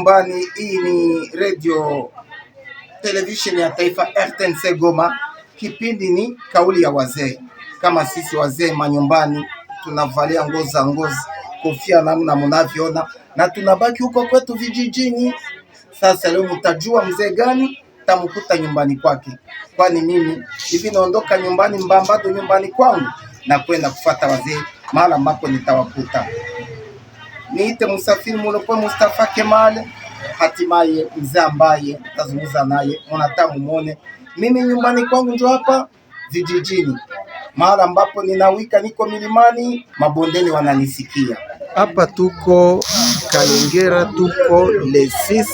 nyumbani. Hii ni radio television ya taifa RTNC Goma. Kipindi ni kauli ya wazee. Kama sisi wazee manyumbani tunavalia nguo za ngozi, kofia namna mnavyoona, na tunabaki huko kwetu vijijini. Sasa leo mtajua mzee gani tamkuta nyumbani kwake, kwani mimi hivi naondoka nyumbani Mbambado, nyumbani kwangu, na kwenda kufuata wazee mahali ambapo nitawakuta. Niite msafiri Mulokwe Mustafa Kemale, hatimaye mzee ambaye tazungumza naye mnatamu muone. Mimi nyumbani kwangu ndio hapa vijijini, mahali ambapo ninawika, niko milimani, mabondeni wananisikia. Hapa tuko Kalengera, tuko le 6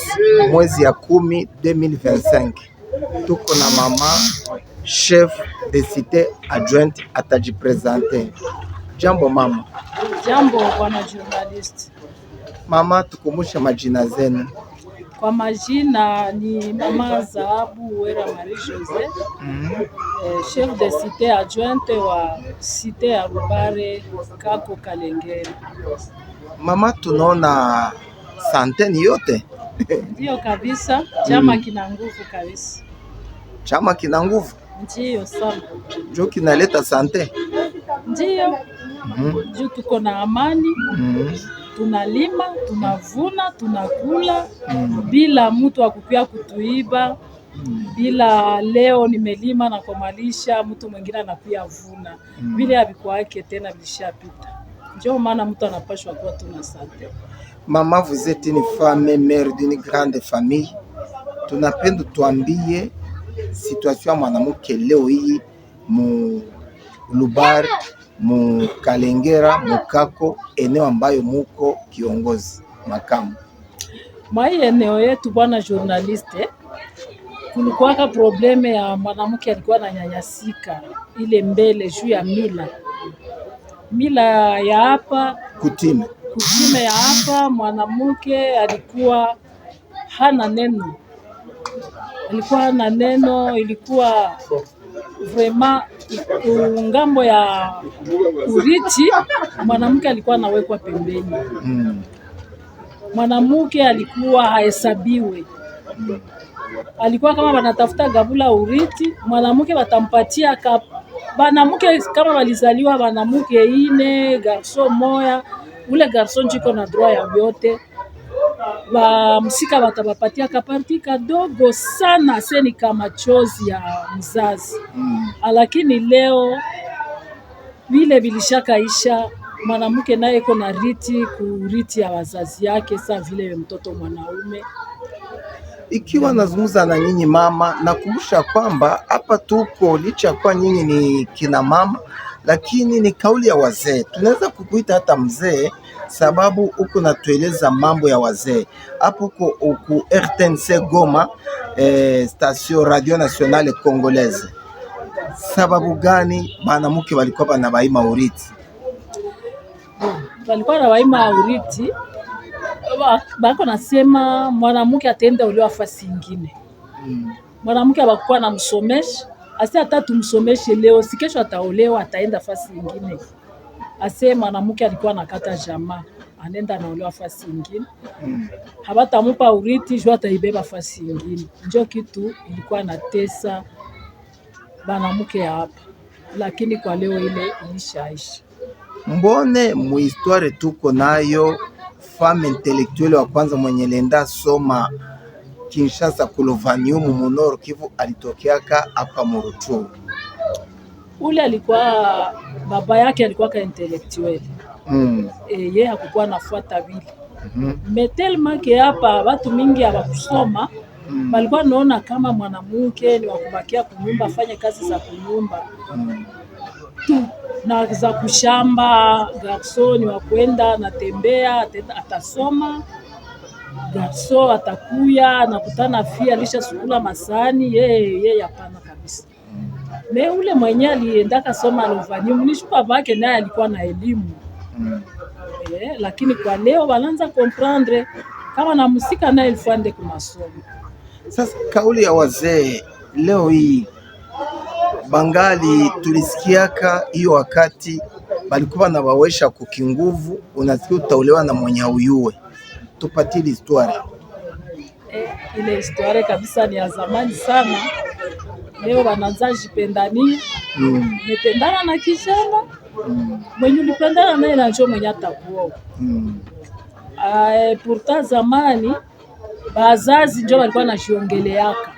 mwezi ya 10 2025. Tuko na mama chef de cité adjointe atajipresente. Jambo mama. Jambo bwana journalist. Mama, tukumbushe majina zenu. Kwa majina ni mama Zahabu Wera Marie Jose, chef de cité adjointe wa cité ya Rubare Kako Kalengera. Mama, tunaona santeni yote. Ndio kabisa, chama kina nguvu kabisa. Chama kina nguvu? Ndio sana. Ndio kinaleta sante? Ndio. Juu tuko na amani, tunalima, tunavuna, tunakula, bila mtu wa kupia kutuiba, bila leo nimelima na kumalisha mtu mwingine anakuja vuna. Bila havikuwa yake tena, vilishapita. Ndio maana mtu anapashwa kuwa tuna sante. Mama, vous êtes une femme mère d'une grande famille. Tunapenda tuambie situation ya mwanamke leo hii mu Lubare, mu Kalengera, Mukako, eneo ambayo muko kiongozi makamu. Mai eneo yetu bwana journaliste, kulikuwa probleme ya mwanamke alikuwa ananyanyasika ile mbele juu ya mila ya hapa, kutime ya hapa. Mwanamke alikuwa hana neno, ilikuwa vraiment ngambo ya urithi. Mwanamke alikuwa anawekwa pembeni. Mwanamke alikuwa hahesabiwe. Alikuwa kama wanatafuta gabula urithi, mwanamke watampatia banamke kama walizaliwa banamke ine garso moya, ule garso njiko na droit ya yote. Msika watabapatia kaparti kadogo sana, seni kama chozi ya mzazi. Lakini leo vile vilishakaisha, mwanamke naye iko na kuriti ya wazazi yake, saa vile mtoto mwanaume. Ikiwa nazungumza na nyinyi mama, nakumbusha kwamba hapa tuko licha kwa nyinyi ni kina mama, lakini ni kauli ya wazee. Tunaweza kukuita hata mzee sababu uko natueleza mambo ya wazee. Hapo uko RTNC Goma, station Radio Nationale Congolaise. Sababu gani banamuke walikuwa banabaima uriti? Walikuwa banabaima uriti, bako nasema mwanamke atenda ulio afasi nyingine. Mwanamke abakuwa na msomesha, ase hata tumsomeshe leo, si kesho ataolewa ataenda fasi nyingine. Ase mwanamke alikuwa nakata jamaa, anenda naolewa fasi nyingine. Habatamupa uriti, jua ataibeba fasi nyingine. Ndio kitu ilikuwa natesa banamuke hapa, lakini kwa leo ile ilishaisha. Mbone mu histoire tuko nayo femme intellectuelle wa kwanza mwenye lenda soma Kinshasa Kulovanium mu Nord Kivu alitokeaka hapa Muruchuru. Ule alikuwa baba yake alikuwa ka intellectuel. Yeye hakukuwa nafuata vile. Metelma ke hapa watu mingi hawakusoma, walikuwa naona kama mwanamke ni wakubakia kunyumba, afanye kazi za kunyumba tu, na za kushamba. Garso ni wakwenda natembea, atasoma. Garso atakuya anakutana fia alisha sukula masani, yeye hapana kabisa. Me ule mwenye aliendaka soma Lovanium nishuka bake naye alikuwa na elimu. Lakini kwa leo wanaanza comprendre kama na musika naye ilifande kwa masomo. Sasa kauli ya wazee leo hii bangali tulisikiaka hiyo wakati balikuwa na bawesha kukinguvu, unasikia utaolewa na mwenye uyue. Tupatie histoire. Ile historia kabisa ni ya zamani sana. Leo wanaanza jipendania. Umependana na kijana mwenye ulipendana naye na njoo mwenye atakuoa. Pourtant zamani bazazi ndio walikuwa nashiongeleaka.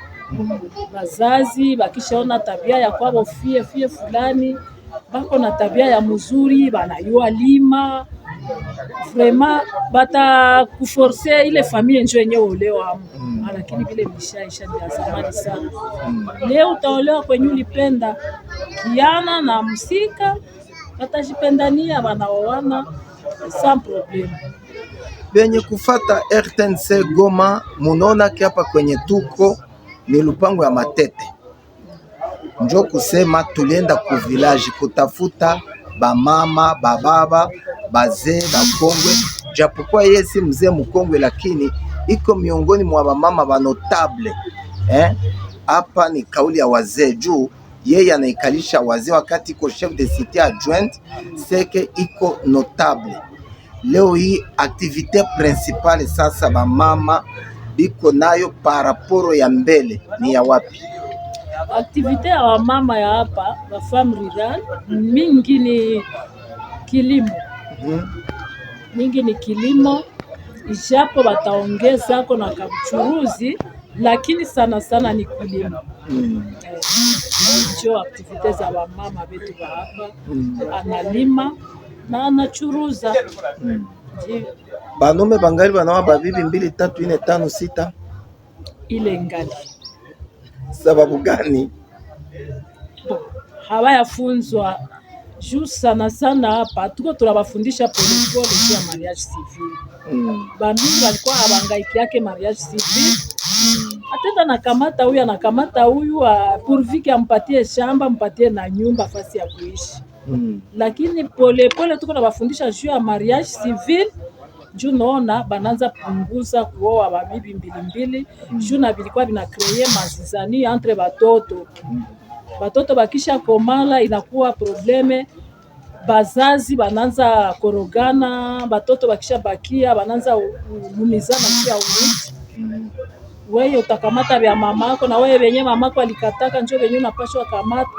Bazazi bakishaona tabia ya kwao fie fulani bako na tabia ya mzuri, banayua lima vraiment bata kuforce ile familia njoo yenyewe olewa lakini vile mishaisha ni zamani sana. Leo utaolewa kwenye ulipenda kiana na msika batajipendania banaoana sans problème. Benye kufata RTNC Goma munona hapa kwenye tuko ni lupango ya Matete. Njo kusema tulienda ku village kutafuta bamama, bababa, bazee, bakongwe. Japokuwa yeye si mzee mkongwe lakini iko miongoni mwa bamama ba notable. Hapa ni kauli ya wazee juu yeye anaikalisha wazee wakati iko chef de cité adjoint seke iko notable. Leo hii activité principale sasa bamama biko nayo paraporo ya mbele ni ya wapi? Activité ya wamama ya hapa ba femme rural mingi ni kilimo. Mingi ni kilimo, ijapo bataongeza ko na kabuchuruzi lakini sana sana ni kilimo. Ndio activité za wamama betu ba hapa, analima na anachuruza. Banaume bangali banawa babibi 2 3 4 5 6 ile ngali. Sababu gani? Hawayafunzwa juu sana sana hapa tuko tunabafundisha polepole juu ya mariage civil. Bambi walikuwa abangaiki yake mariage civil. Atenda anakamata huyu pourvu ampatie shamba, mpatie na nyumba fasi ya kuishi. Lakini polepole tuko tunabafundisha juu ya mariage civil. Juu naona bananza punguza kuoa babibi mbili juu na bilikuwa bina créer mazizani entre batoto. Batoto bakisha komala inakuwa probleme, bazazi bananza korogana, batoto bakisha bakia bananza umizana kia uruti. Wewe utakamata vya mamako na wewe wenye mamako alikataka njoo wenye unapashwa kamata.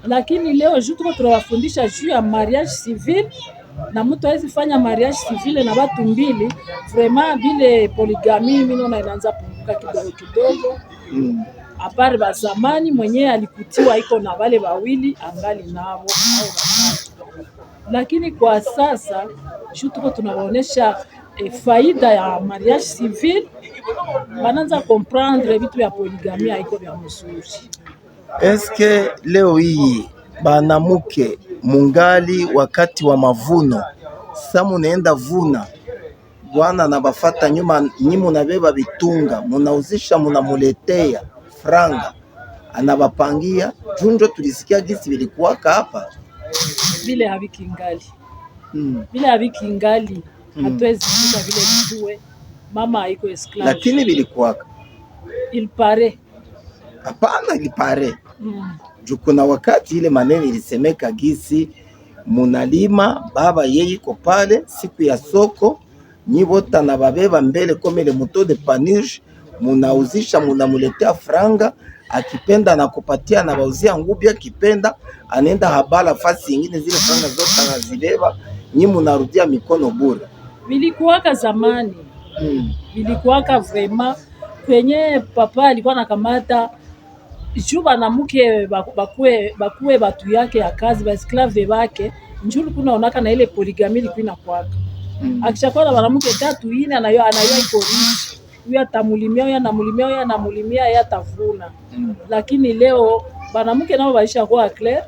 Lakini leo juu tuko tunawafundisha juu ya mariage civil na mtu hawezi fanya mariage civil na watu mbili, vraiment bile polygamy mimi naona inaanza punguka kidogo. Apart ba zamani mwenyewe alikutiwa iko na wale wawili angali nao au watatu. Lakini kwa sasa tuko tunawaonesha faida ya mariage civil, wanaanza comprendre vitu vya polygamy haiko vya mzuri. Eske leo hii banamuke mungali wakati wa mavuno samu naenda vuna bwana na bafata nyuma nyimu na beba bitunga munauzisha munamuletea franga anabapangia junjo tulisikia gisi bilikuwaka hapa vile havikingali vile havikingali hatuwezi kuta vile mtuwe mama haiko esclave lakini bilikuwaka il paraît hapana il paraît kuna wakati ile maneno ilisemeka gisi munalima baba yeye iko pale siku ya soko nyibota na babeba mbele komele moto de paniche munauzisha munamuletea franga akipenda na kupatia na bauzia ngubi akipenda anaenda habala fasi nyingine zile franga zote anazibeba nyi munarudia mikono bure. Vilikuwaka zamani vilikuwaka vraiment kwenye papa alikuwa nakamata juba na mke bakue batu yake ya kazi ba esclave bake njulu kuna onaka na ile polygamy ilikuwa inakuwaka akishakuwa na mwanamke 3 4 anayo iko riche huyu atamulimia huyu anamulimia huyu anamulimia yeye atavuna lakini leo mwanamke nao baisha kwa clair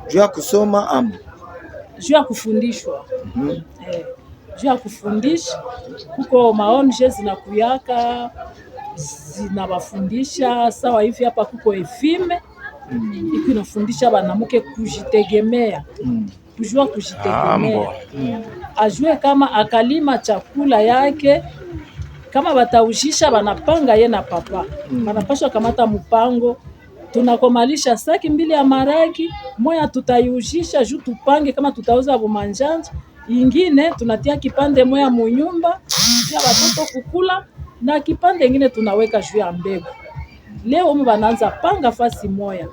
juu ya kusoma juu ya kufundishwa juu ya kufundisha kuko maonje zinakuyaka zinabafundisha sawa hivi hapa kuko efime iko inafundisha banamuke kujitegemea kujua kujitegemea ajue kama akalima chakula yake kama bataujisha banapanga ye na papa banapaswa kamata mpango tunakomalisha saki 2 ya maraki moya tutayujisha juu tupange kama tutauza bumanjanja ingine tunatia kipande moya munyumba ya watoto kukula na kipande ingine tunaweka juu ya mbegu. Leo banaanza panga fasi moya,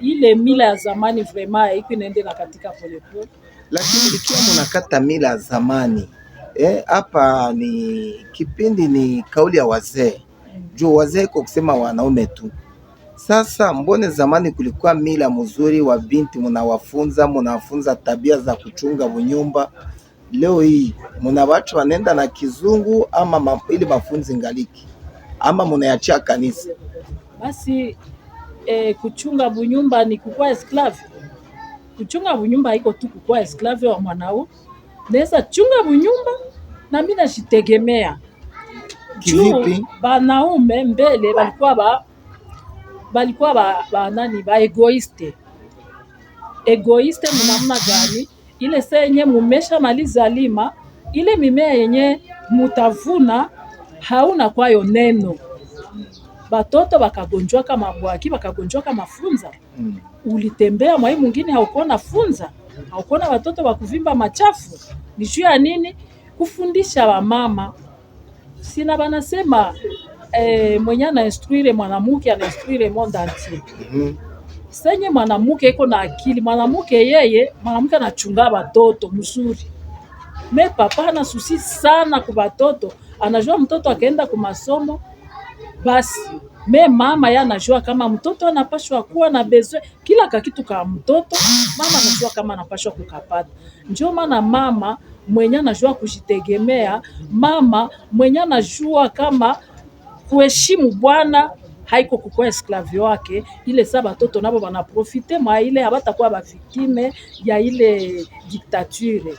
ile mila ya zamani vraiment iko inaendelea katika polepole. Lakini ikiwa mnakata mila ya zamani hapa ni kipindi ni kauli ya wazee juu wazee kwa kusema wanaume tu. Sasa mbone zamani kulikuwa mila mzuri wa binti, munawafunza tabia za kuchunga bunyumba. Leo hii muna watu wanaenda na kizungu ama ili mafunzi ngaliki ama munayachia kanisa. Basi kuchunga bunyumba ni kukua esclave. Kuchunga bunyumba haiko tu kukua esclave wa mwanao. Naweza chunga bunyumba na mimi najitegemea. Kivipi? Banaume mbele balikuwa ba egoiste. Egoiste mnamna gani? Ile senye mumesha maliza lima, ile mimea yenye mutavuna hauna kwayo neno. Batoto bakagonjwa kama bwaki, bakagonjwa kama funza. Ulitembea mwai mwingine haukona funza, haukona watoto bakuvimba machafu. Ni juu ya nini? Kufundisha wa mama. Sina banasema mwenye ana instruire mwanamuke ana instruire monde entier. Senye mwanamuke iko na akili, mwanamuke anachunga watoto mzuri. Me papa ana susi sana kwa watoto, anajua mtoto akaenda kwa masomo basi. Me mama ya anajua kama mtoto anapashwa kuwa na besoin kila kitu kama mtoto, mama anajua kama anapashwa kukapata. Ndio maana mama mwenye anajua kujitegemea, mama mwenye anajua kama kuheshimu bwana haiko kukua esclave wake. Ile saa batoto nabo banaprofite mwa ile habatakuwa ba victime ya ile dictature.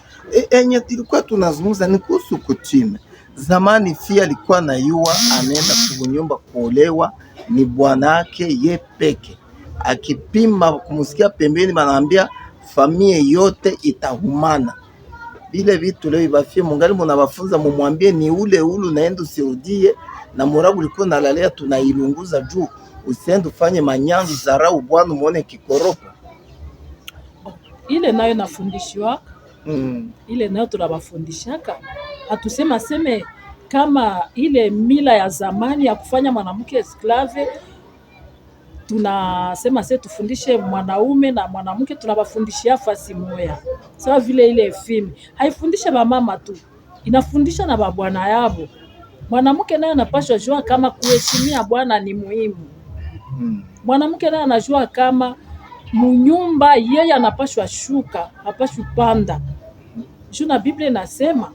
Enye tulikuwa tunazungumza ni kuhusu kuchime. Zamani fia alikuwa na yua anaenda kunyumba kuolewa ni bwanake ye peke. Akipima kumusikia pembeni banaambia familia yote itahumana. Vile vitu leo ibafie mungali munabafunza mumwambie ni ule naenda usirudie na morabu ulikuwa nalalea tunailunguza juu usiende ufanye manyanzu zarau bwana muone kikoropo. Ile nayo nafundishwa. Ile nayo tunabafundishaka. Hatusema seme kama ile mila ya zamani ya kufanya mwanamke esclave, tunasema tufundishe mwanaume na mwanamke, tunabafundishia fasi moya. Sawa vile ile film haifundishe ba mama tu, inafundisha na babwana yabo. Mwanamke naye anapaswa jua kama kuheshimia bwana ni muhimu. Mwanamke naye anajua kama munyumba yeye anapaswa shuka, hapaswi panda. Juna Biblia inasema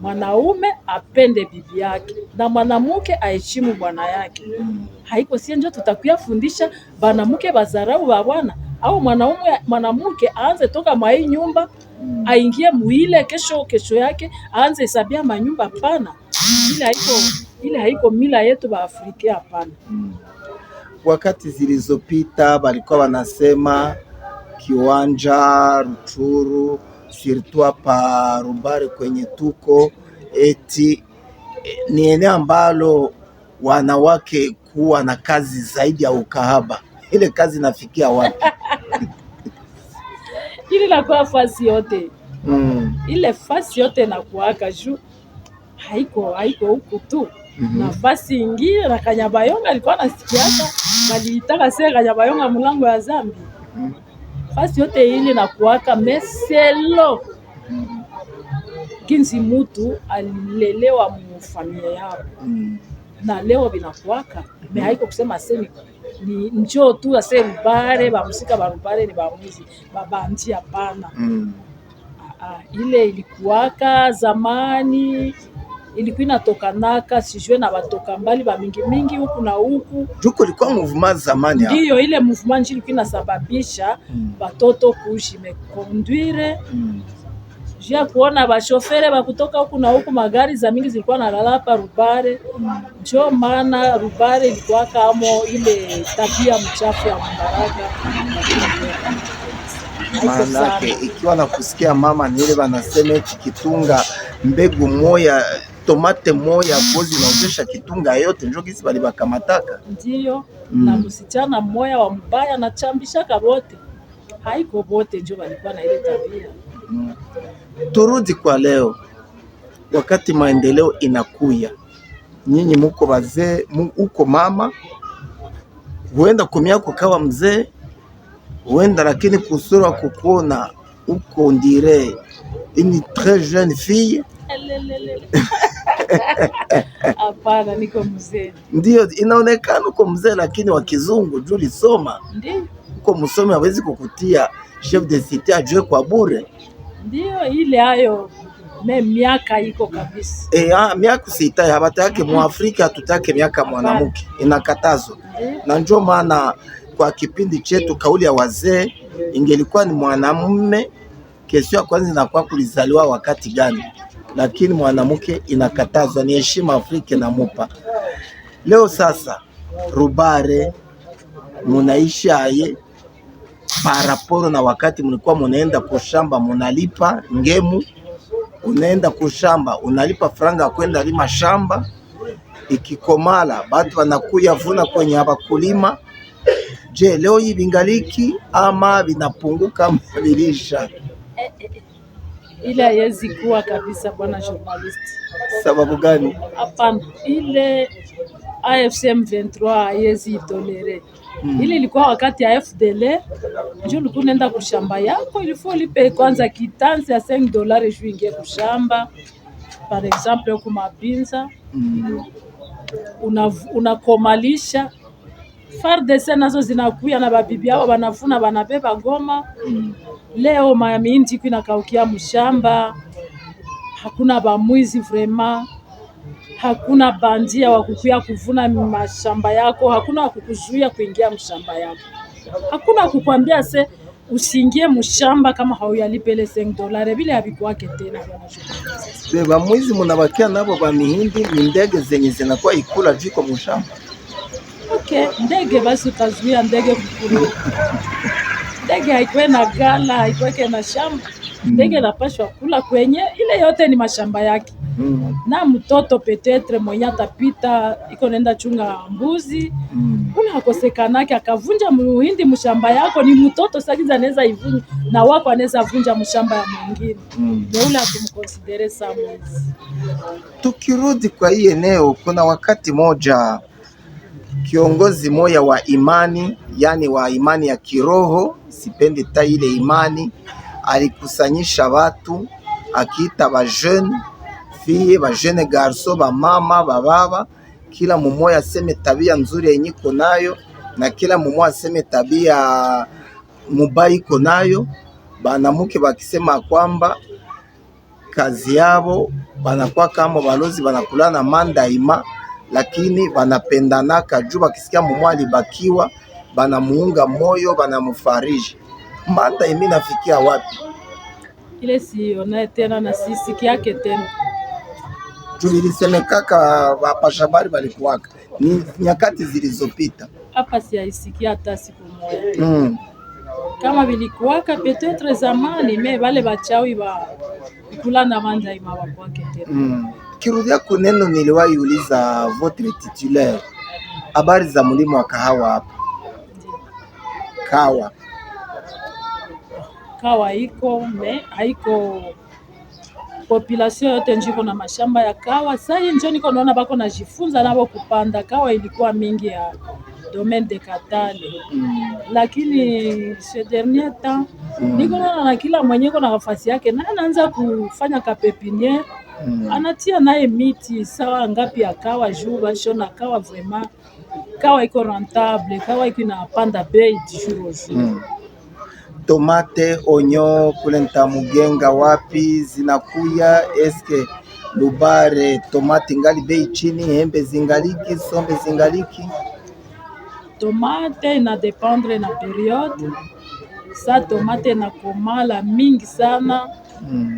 mwanaume apende bibi yake na mwanamke aheshimu bwana yake. Haiko sie ndio tutakuya fundisha banamuke bazarau ba bwana au mwanamke aanze toka mwa hii nyumba aingie muile kesho yake aanze hesabia manyumba pana. Ile haiko mila yetu ba Afrika hapana. Wakati zilizopita balikuwa wanasema kiwanja Ruchuru sirtua pa Rubare kwenye tuko eti ni eneo ambalo wanawake kuwa na kazi zaidi ya ukahaba. Ile kazi nafikia wapi? Ile la kwa fasi yote. Ile fasi yote na kuaka juu haiko huku tu. Nafasi ingine na Kanyabayonga alikuwa nasikiaka baliitaka sasa Kanyabayonga mlango ya Zambi. Fasi yote ile na kuaka meselo. Kinzi mutu alilelewa mu familia yao. Na leo binakuaka me haiko kusema sema ni njoo tu ase Rubare bamusika ba Rubare ni bamuzi babanti hapana. Ile ilikuaka zamani, ilikuwa inatokanaka sijue na batoka mbali ba mingi huku na huku. Juko ilikuwa mouvement zamani hapo. Ndio ile mouvement ilikuwa inasababisha batoto kuishi mekonduire. Jia kuona ba shofere ba kutoka huku na huku, magari za mingi zilikuwa nalala hapa Rubare. Ndio maana Rubare ilikuwa kama ile tabia mchafu ya Mbaraka. Maanake ikiwa na kusikia mama ni ile wanasema eti kitunga mbegu moya tomate moya kozi inaozesha kitunga yote njo kisi bali bakamataka. Ndio na msichana moya wa mbaya na chambishaka bote. Haiko bote njo walikuwa na ile tabia. Turudi kwa leo, wakati maendeleo inakuya nyinyi muko bazee, uko mama, huenda kumiako kawa mzee, huenda lakini kusura kukuona uko ndire une très jeune fille. Hapana, niko mzee. Ndio inaonekana uko mzee, lakini wa kizungu juu lisoma. Ndio. Uko msomi hawezi kukutia chef de cité ajue kwa bure. Ndio ile hayo miaka iko kabisa. Miaka sitai habatake mu Afrika, hatutake miaka mwanamke, inakatazwa. Na ndio maana kwa kipindi chetu kauli ya wazee ingelikuwa ni mwanamume, kesho ya kwanza inakuwa kulizaliwa wakati gani, lakini mwanamke inakatazwa. Ni heshima Afrika na mupa. Leo sasa Rubare munaisha aye paraporo na wakati mlikuwa munaenda kushamba munalipa ngemu, unaenda kushamba unalipa franga kwenda lima shamba, ikikomala batu wanakuya vuna kwenye hapa kulima. Je, leo hii vingaliki ama vinapunguka mbilisha? Ile haiwezi kuwa kabisa bwana journalist. Sababu gani? Hapana, ile AFC M23 haiwezi itolere. Ile ilikuwa wakati ya FDL, njoo ulikuwa unaenda kushamba yako, ilifo lipe kwanza kitanzi ya $5 juu ingie kushamba. Par exemple huko Mabinza, unakomalisha FARDC nazo zinakuya na babibi yao banafuna banabeba ngoma. Leo mahindi inakaukia mshamba, hakuna bamwizi vraiment, hakuna bandia wa kukuya kuvuna mashamba yako, hakuna wa kukuzuia kuingia mshamba yako, hakuna kukwambia se usiingie mshamba kama hauyalipe ile $5 vile havikuwake tena bwana. Bamwizi munabakia nabo ba mihindi ni ndege zenye zinakuwa ikula viko mshamba. Okay, ndege basi utazuia ndege kukula. Ndege haikuwe na gala, haikuweke na shamba. Ndege napashwa kula kwenye ile yote ni mashamba yake. Na mtoto petetre mwenye atapita iko nenda chunga mbuzi, ule hakosekanake akavunja muhindi mshamba yako, ni mtoto sakiza anaweza ivunja na wako anaweza vunja mshamba ya mwingine. Ndio ule atumkonsidere sa mwizi. Tukirudi kwa hii eneo, kuna wakati moja kiongozi moya wa imani, yani wa imani ya kiroho, sipendi ta ile imani, alikusanyisha watu akiita ba jeune fille, ba jeune garçon, ba mama, ba baba, kila mumoya aseme tabia nzuri yenye iko nayo na kila mumoya aseme tabia mubaya iko nayo. Banamuke bakisema kwamba kazi yabo banakuwa kama balozi, banakulana mandaima, lakini banapendana kaju. Bakisikia mumoya alibakiwa banamuunga moyo, banamufariji. Manda imi nafikia wapi? Ile siona tena na sisi yake tena. Tulisemekaka wapashabari balikuwaka ni nyakati zilizopita. Hapa siyaisikia hata siku moja. Kama bilikuwaka peut-être zamani, me wale bachawi ba kulana manda ima wakwake tena. Kirudia kuneno niliwahi uliza votre titulaire habari za mlimo wa kahawa hapa. Kawa iko me haiko population yote njiko na mashamba ya kawa. Sasa njoo niko naona bako najifunza nabo kupanda kawa. Ilikuwa mingi ya domaine de Katale, lakini ce dernier temps niko naona na kila mwenye na nafasi yake na anaanza kufanya kapepiniere, anatia naye miti sawa ngapi ya kawa juu bashona kawa. Vraiment kawa iko rentable, kawa iko inapanda bei jour au jour. Tomate, onyo kule Ntamugenga wapi zinakuya? Eske Lubare tomate ngali bei chini, embe zingaliki, sombe zingaliki? Tomate ina dependre na periode. Sa tomate na komala mingi sana,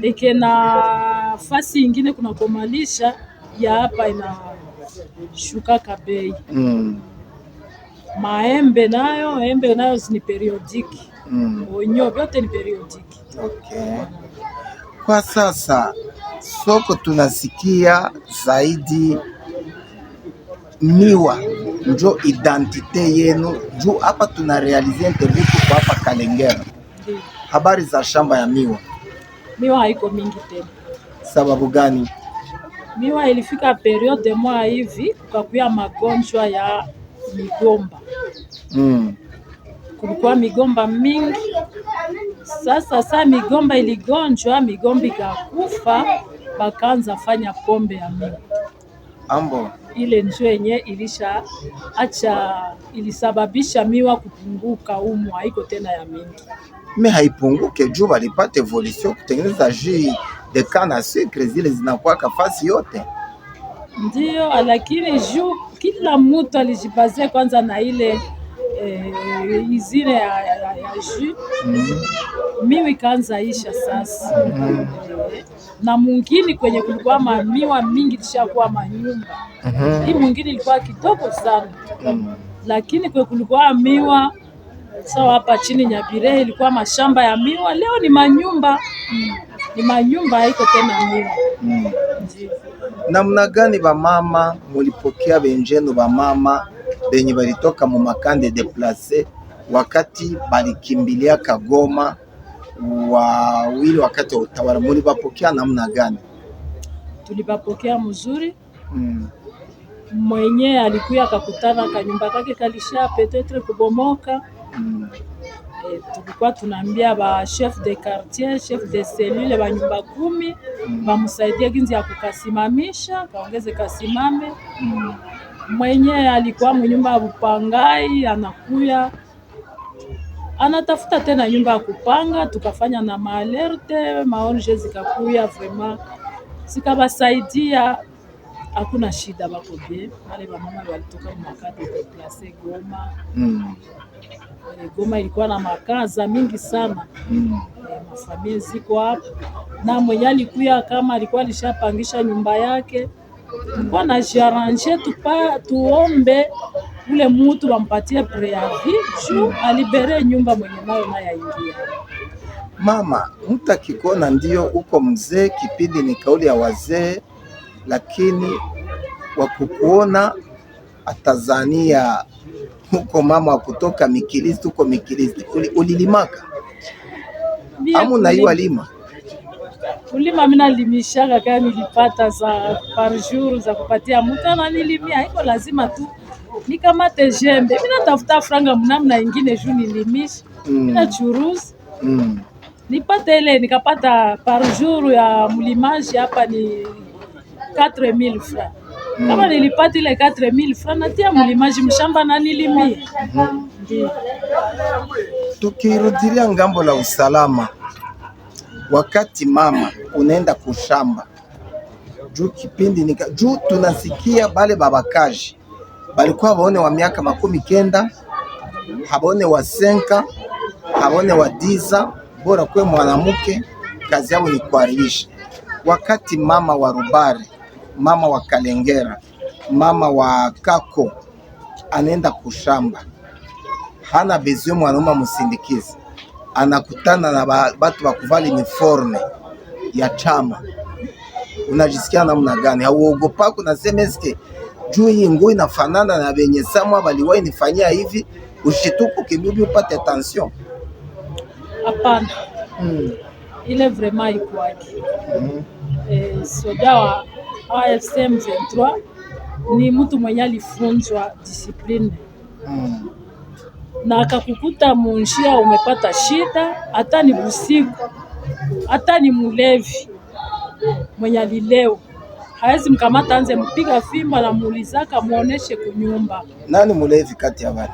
eke na fasi ingine kuna komalisha ya hapa ina shuka kabei. Maembe nayo, embe nayo ni periodiki. Onyo vyote ni periodiki. Okay. Kwa sasa soko tunasikia zaidi miwa njo identite yenu, juu hapa tuna realize interview kwa hapa Kalengera. Habari za shamba ya miwa? Miwa haiko mingi tena. Sababu gani? miwa ilifika periode mwa hivi kukakuya magonjwa ya migomba. Kulikuwa migomba mingi. Sasa migomba iligonjwa, migomba ikakufa, bakaanza fanya pombe ya miwa. Ambo. Ile njo yenye ilisababisha miwa kupunguka umu, haiko tena ya mingi. Me haipunguke juu walipata evolution kutengeneza jus de canne à sucre, zile zinakuwa kafasi yote. Ndio, lakini juu kila mtu alijibaze kwanza na ile izine ya jus. Miwa ikaanza isha sasa. Na mwingine kwenye kulikuwa miwa mingi lishakuwa manyumba. Hii mwingine ilikuwa kidogo sana. Lakini kwenye kulikuwa miwa sawa hapa chini Nyabirehe ilikuwa mashamba ya miwa, leo ni manyumba. Ni manyumba, haiko tena miwa. Namna gani bamama mulipokea benjenu bamama benye balitoka mu makande deplace wakati balikimbilia Kagoma wawili wakati wa utawala, mulibapokea namna gani? Tulibapokea mzuri. Mwenye alikuya akakutana kanyumba kake kalisha peut-être kubomoka. Tulikuwa tunaambia ba chef de quartier, chef de cellule ba nyumba 10 bamsaidie ginzi ya kukasimamisha, kaongeze kasimame. Mwenye alikuwa mnyumba ya bupangai anakuya anatafuta tena nyumba ya kupanga, tukafanya na maalerte, maonje zikakuya, vraiment sikabasaidia, hakuna shida, bako bien. Wale bamama walitoka makati deplace Goma. Goma ilikuwa na makaza mingi sana. Mafamilia ziko hapo. Na mwenye alikuya kama alikuwa alishapangisha nyumba yake, tulikuwa na jiarrange tuombe ule mtu bampatie preavis juu alibere nyumba mwenye nayo yaingia. Mama, mtu akikuona ndio uko mzee, kipindi ni kauli ya wazee, lakini wakukuona atazania huko mama kutoka Mikilisti, uko Mikilisti. Ulilimaka? Amu na hiyo alima? Ulima mina limishaka kama nilipata za par jour za kupatia mtu ananilimia, haiko lazima tu nikamate jembe. Mina tafuta franga mnamna ingine juu nilimisha. Mina churuzi. Nipate ile nikapata par jour ya mlimaji hapa ni 4000 francs. Kama nilipata ile 4000 francs natia mlimaji mshamba na nilimia. Tukirudilia ngambo la usalama, wakati mama unaenda kushamba juu kipindi juu tunasikia bale babakaji balikuwa baone wa miaka 90, habone wa 5, habone wa 10, bora kwe mwanamke kazi yao ni kuharibisha. Wakati mama wa Rubare, mama wa Kalengera, mama wa Kako anaenda kushamba, hana bezwe mwanaume musindikizi, anakutana na batu bakuvali uniforme ya chama, unajisikia namna gani? Hauogopa kunasema eske juu hii nguo inafanana na benye samwa baliwahi nifanyia hivi, ushituku kibibi upate tension? Hapana. Ile vraiment ikwaki. Soda wa AFSM 23 ni mtu mwenye alifunzwa discipline. Na akakukuta munjia umepata shida, hata ni busiku, hata ni mulevi mwenye alileo, hawezi mkamata anze mpiga fimba na muulizaka muoneshe kunyumba. Nani mulevi kati ya wale?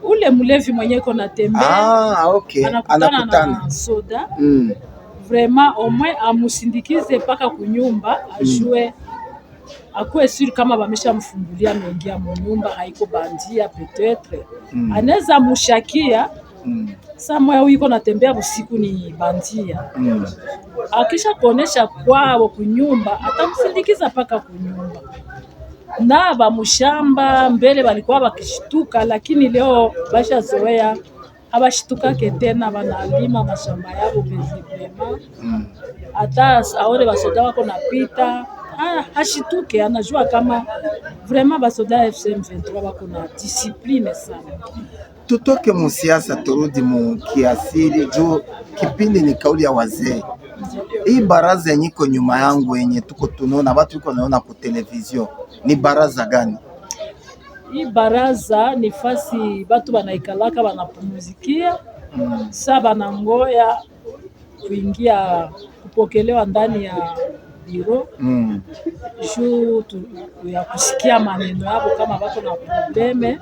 Ule mulevi mwenye kona tembea. Okay. Anakutana na soda. Vraiment au moins amusindikize paka kunyumba, ajue akuwe siri kama bamesha mfungulia mengia mu nyumba, haiko bandia peut-être. Anaweza mushakia samwa yuko natembea usiku ni bandia. Akisha kuonesha kwao kunyumba, atamsindikiza paka kunyumba. Na ba mushamba mbele walikuwa bakishtuka, lakini leo basha zoea abashituka tena, banalima mashamba yao bezibema. Hata aone basoda wako napita, hashituke, anajua kama vraiment basoda FCM 23 wako na discipline sana. Tutoke mu siasa turudi mu kiasili juu kipindi ni kauli ya wazee. Hii baraza yenye iko nyuma yangu yenye tuko tunaona watu iko naona ku television ni baraza gani? Hii baraza ni fasi batu banaikalaka banapumuzikia, sa banangoya kuingia kupokelewa ndani ya biro juu ya kusikia maneno yabo kama bako na probleme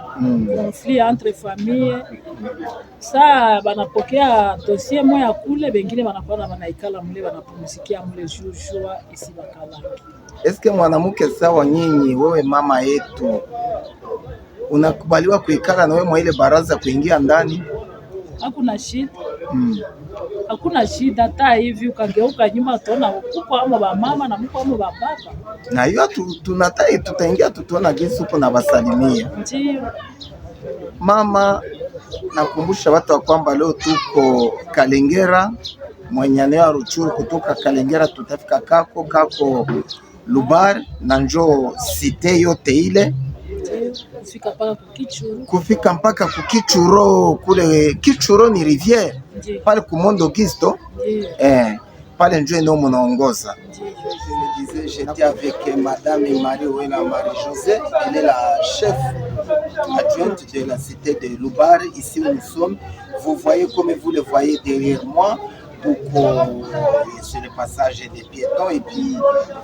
conflit entre famille. Sa banapokea dossier moya kule, bengine banakuwa banaikala mule banapumuzikia mule jua isi bakalaki. Eske mwanamke sawa nyinyi, wewe mama yetu, unakubaliwa kuikala na wewe mwa ile baraza kuingia ndani? Hakuna shida. Hakuna shida, hata hivi ukageuka nyuma utaona huko ama ba mama na mko ama ba baba. Na hiyo tunatai tutaingia tutaona jinsi uko na basalimia. Ndio. Mama, nakumbusha watu wa kwamba leo tuko Kalengera, mwenyane wa Ruchuru. Kutoka Kalengera tutafika kako Lubar na njo site yote ile kufika mpaka kukichuro kule. Kichuro ni rivière pale kumondo Gisto, pale njo ndio munaongoza. J'étais avec Madame Marie-Josée, elle est la chef adjointe de la cité de Lubar, ici où nous sommes. Vous voyez comme vous le voyez derrière moi, sur le passage des piétons, et puis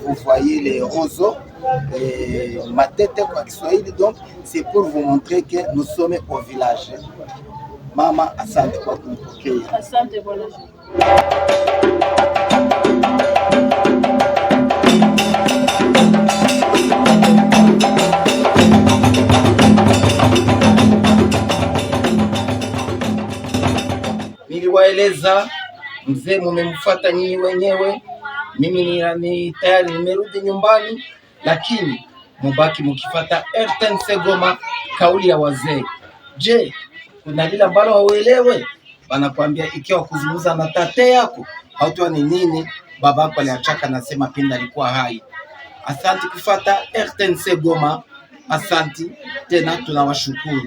vous voyez les roseaux, et ma tête quoi que soit. Donc c'est pour vous montrer que nous sommes au village. Mama, asante kwa kunipokea. Asante bwana. Niliwaeleza mzee, mumemfuata nyinyi wenyewe, mimi ni tayari nimerudi nyumbani, lakini mubaki mkifuata RTNC Goma, kauli ya wazee. Je, kuna lile ambalo hauelewe? Wanakuambia ikiwa kuzungumza na tate yako hautoa ni nini, baba yako aliachaka nasema pinda alikuwa hai. Asante kufuata RTNC Goma, asante tena, tunawashukuru.